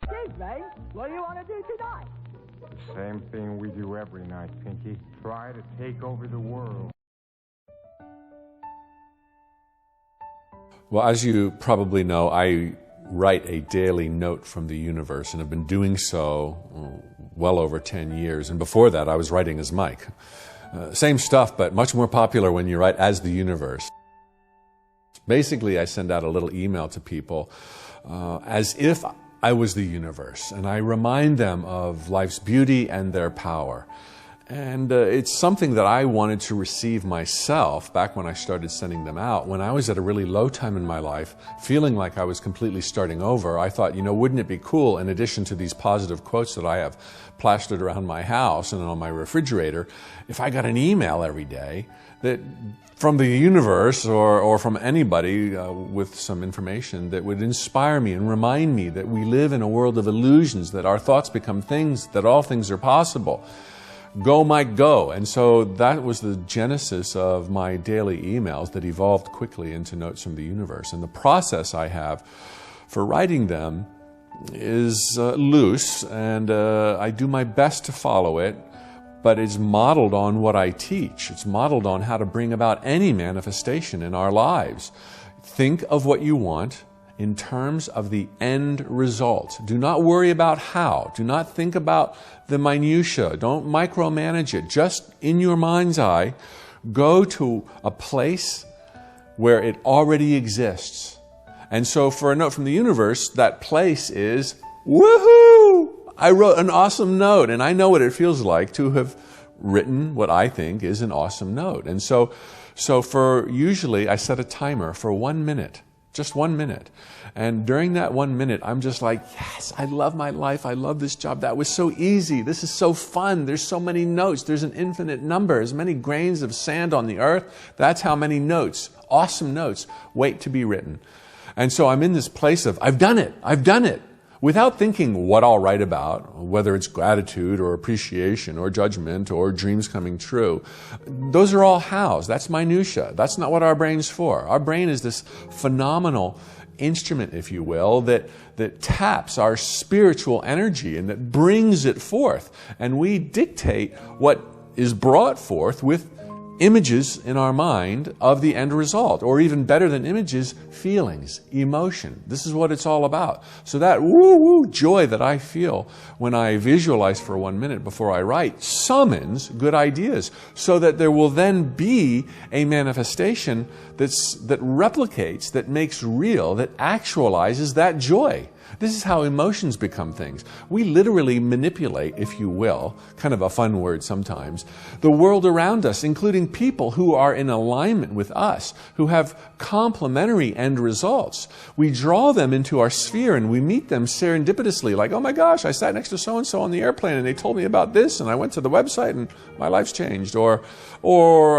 Excuse me, what do you want to do tonight? Same thing we do every night, Pinky. Try to take over the world. Well, as you probably know, I write a daily note from the universe, and have been doing so well over 10 years. And before that, I was writing as Mike. Same stuff, but much more popular when you write as the universe. Basically, I send out a little email to people as if I was the universe, and I remind them of life's beauty and their power. And it's something that I wanted to receive myself back when I started sending them out. When I was at a really low time in my life, feeling like I was completely starting over, I thought, you know, wouldn't it be cool, in addition to these positive quotes that I have plastered around my house and on my refrigerator, if I got an email every day that from the universe or from anybody with some information that would inspire me and remind me that we live in a world of illusions, that our thoughts become things, that all things are possible. Go, Mike, go. And so that was the genesis of my daily emails that evolved quickly into Notes from the Universe. And the process I have for writing them is loose, and I do my best to follow it, but it's modeled on what I teach. It's modeled on how to bring about any manifestation in our lives. Think of what you want in terms of the end result. Do not worry about how. Do not think about the minutia. Don't micromanage it. Just in your mind's eye, go to a place where it already exists. And so for a note from the universe, that place is, woohoo! I wrote an awesome note, and I know what it feels like to have written what I think is an awesome note. And so for usually I set a timer for 1 minute. Just 1 minute. And during that 1 minute, I'm just like, yes, I love my life. I love this job. That was so easy. This is so fun. There's so many notes. There's an infinite number. As many grains of sand on the earth, that's how many notes, awesome notes, wait to be written. And so I'm in this place of, I've done it. I've done it. Without thinking what I'll write about, whether it's gratitude or appreciation or judgment or dreams coming true. Those are all hows. That's minutia. That's not what our brain's for. Our brain is this phenomenal instrument, if you will, that taps our spiritual energy and that brings it forth. And we dictate what is brought forth with images in our mind of the end result, or even better than images, feelings, emotion. This is what it's all about. So that woo-woo joy that I feel when I visualize for 1 minute before I write summons good ideas, so that there will then be a manifestation that replicates, that makes real, that actualizes that joy. This is how emotions become things. We literally manipulate, if you will, kind of a fun word sometimes, the world around us, including people who are in alignment with us, who have complementary end results. We draw them into our sphere and we meet them serendipitously, like, oh my gosh, I sat next to so-and-so on the airplane and they told me about this and I went to the website and my life's changed. Or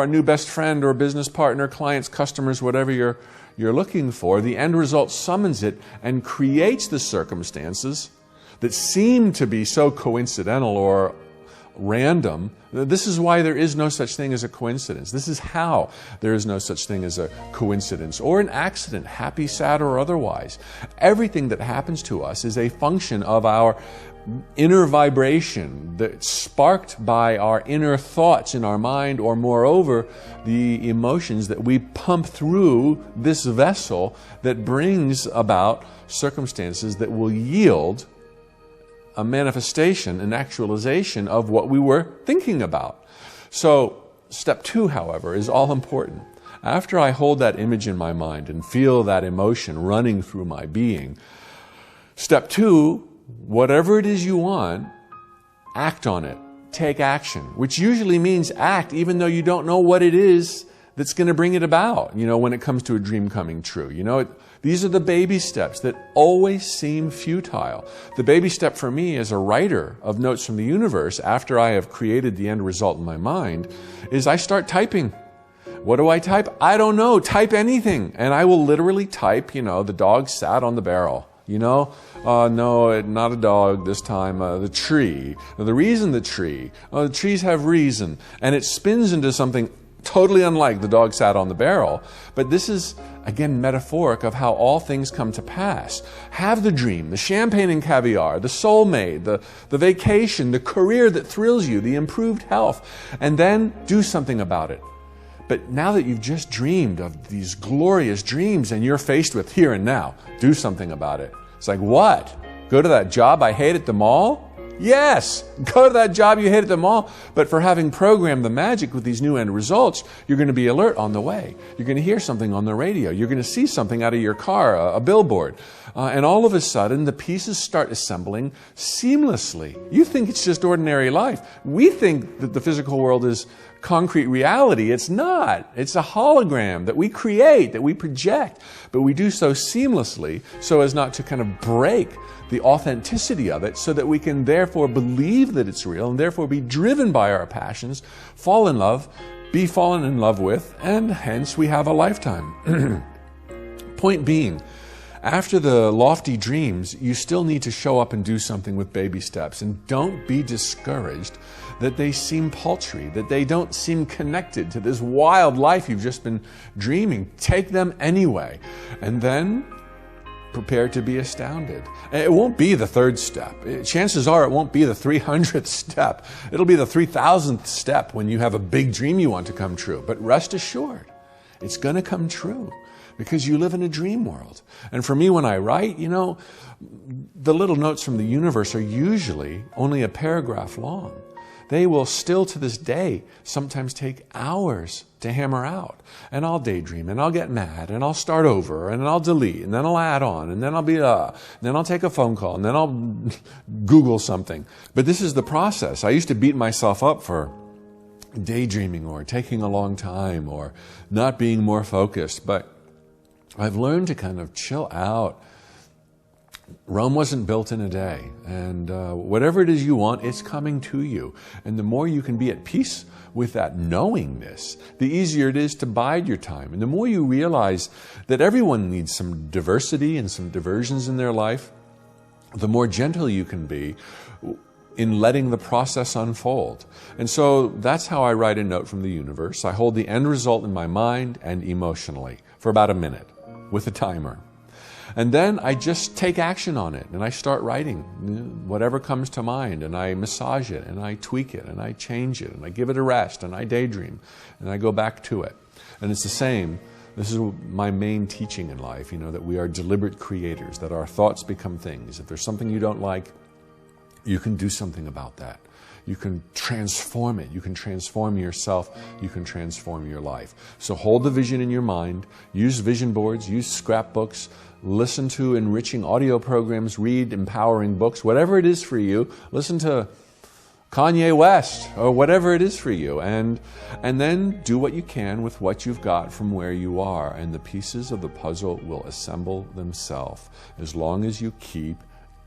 a new best friend or business partner, clients, customers, whatever you're looking for, the end result summons it and creates the circumstances that seem to be so coincidental or random. This is why there is no such thing as a coincidence. This is how there is no such thing as a coincidence or an accident, happy, sad, or otherwise. Everything that happens to us is a function of our inner vibration that's sparked by our inner thoughts in our mind, or moreover, the emotions that we pump through this vessel that brings about circumstances that will yield a manifestation, an actualization of what we were thinking about. So step 2, however, is all important. After I hold that image in my mind and feel that emotion running through my being, step 2, whatever it is you want, act on it. Take action, which usually means act even though you don't know what it is that's going to bring it about, when it comes to a dream coming true. These are the baby steps that always seem futile. The baby step for me as a writer of Notes from the Universe, after I have created the end result in my mind, is I start typing. What do I type? I don't know. Type anything. And I will literally type, the dog sat on the barrel. No, not a dog this time, the tree. The reason the tree. The trees have reason. And it spins into something Totally unlike the dog sat on the barrel. But this is, again, metaphoric of how all things come to pass. Have the dream, the champagne and caviar, the soulmate, the vacation, the career that thrills you, the improved health, and then do something about it. But now that you've just dreamed of these glorious dreams and you're faced with here and now, do something about it. It's like, what? Go to that job I hate at the mall? Yes, go to that job you hate at the mall. But for having programmed the magic with these new end results, you're going to be alert on the way. You're going to hear something on the radio. You're going to see something out of your car, a billboard. And all of a sudden, the pieces start assembling seamlessly. You think it's just ordinary life. We think that the physical world is concrete reality. It's not. It's a hologram that we create, that we project. But we do so seamlessly so as not to kind of break the authenticity of it, so that we can therefore believe that it's real and therefore be driven by our passions, fall in love, be fallen in love with, and hence we have a lifetime. Point being, after the lofty dreams, you still need to show up and do something with baby steps. And don't be discouraged that they seem paltry, that they don't seem connected to this wild life you've just been dreaming. Take them anyway. And then prepare to be astounded. It won't be the third step. Chances are it won't be the 300th step. It'll be the 3,000th step when you have a big dream you want to come true. But rest assured, it's going to come true because you live in a dream world. And for me, when I write, the little notes from the universe are usually only a paragraph long. They will still to this day sometimes take hours to hammer out. And I'll daydream, and I'll get mad, and I'll start over, and I'll delete, and then I'll add on, and then I'll then I'll take a phone call, and then I'll Google something. But this is the process. I used to beat myself up for daydreaming or taking a long time or not being more focused. But I've learned to kind of chill out. Rome wasn't built in a day, and whatever it is you want, it's coming to you. And the more you can be at peace with that knowingness, the easier it is to bide your time. And the more you realize that everyone needs some diversity and some diversions in their life, the more gentle you can be in letting the process unfold. And so that's how I write a note from the universe. I hold the end result in my mind and emotionally for about a minute with a timer. And then I just take action on it, and I start writing whatever comes to mind, and I massage it, and I tweak it, and I change it, and I give it a rest, and I daydream, and I go back to it. And it's the same. This is my main teaching in life, that we are deliberate creators, that our thoughts become things. If there's something you don't like, you can do something about that. You can transform it. You can transform yourself. You can transform your life. So hold the vision in your mind. Use vision boards. Use scrapbooks. Listen to enriching audio programs. Read empowering books. Whatever it is for you. Listen to Kanye West or whatever it is for you. And then do what you can with what you've got from where you are. And the pieces of the puzzle will assemble themselves as long as you keep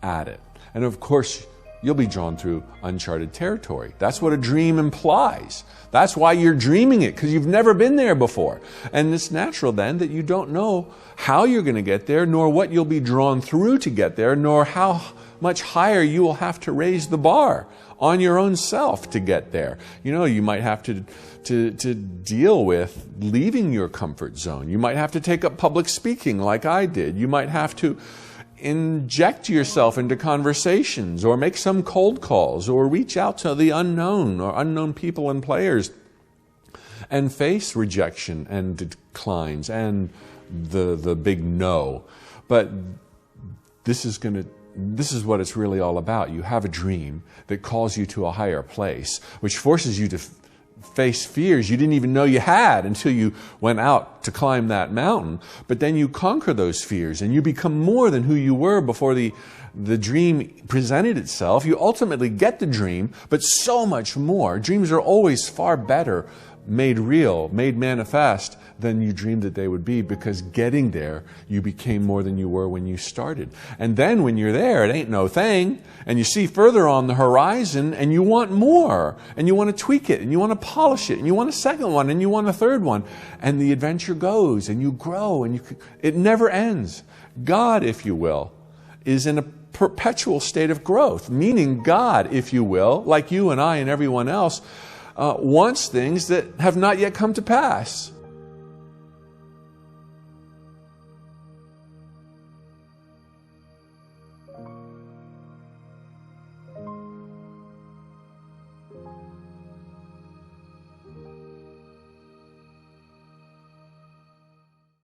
at it. And of course, you'll be drawn through uncharted territory. That's what a dream implies. That's why you're dreaming it, because you've never been there before. And it's natural then that you don't know how you're going to get there, nor what you'll be drawn through to get there, nor how much higher you will have to raise the bar on your own self to get there. You might have to deal with leaving your comfort zone. You might have to take up public speaking like I did. You might have to inject yourself into conversations or make some cold calls or reach out to the unknown or unknown people and players and face rejection and declines and the big no. But this is what it's really all about. You have a dream that calls you to a higher place, which forces you to face fears you didn't even know you had until you went out to climb that mountain. But then you conquer those fears and you become more than who you were before the dream presented itself. You ultimately get the dream, but so much more. Dreams are always far better made real, made manifest than you dreamed that they would be, because getting there, you became more than you were when you started. And then when you're there, it ain't no thing, and you see further on the horizon, and you want more, and you want to tweak it, and you want to polish it, and you want a second one, and you want a third one, and the adventure goes, and you grow, and it never ends. God, if you will, is in a perpetual state of growth, meaning God, if you will, like you and I and everyone else, wants things that have not yet come to pass.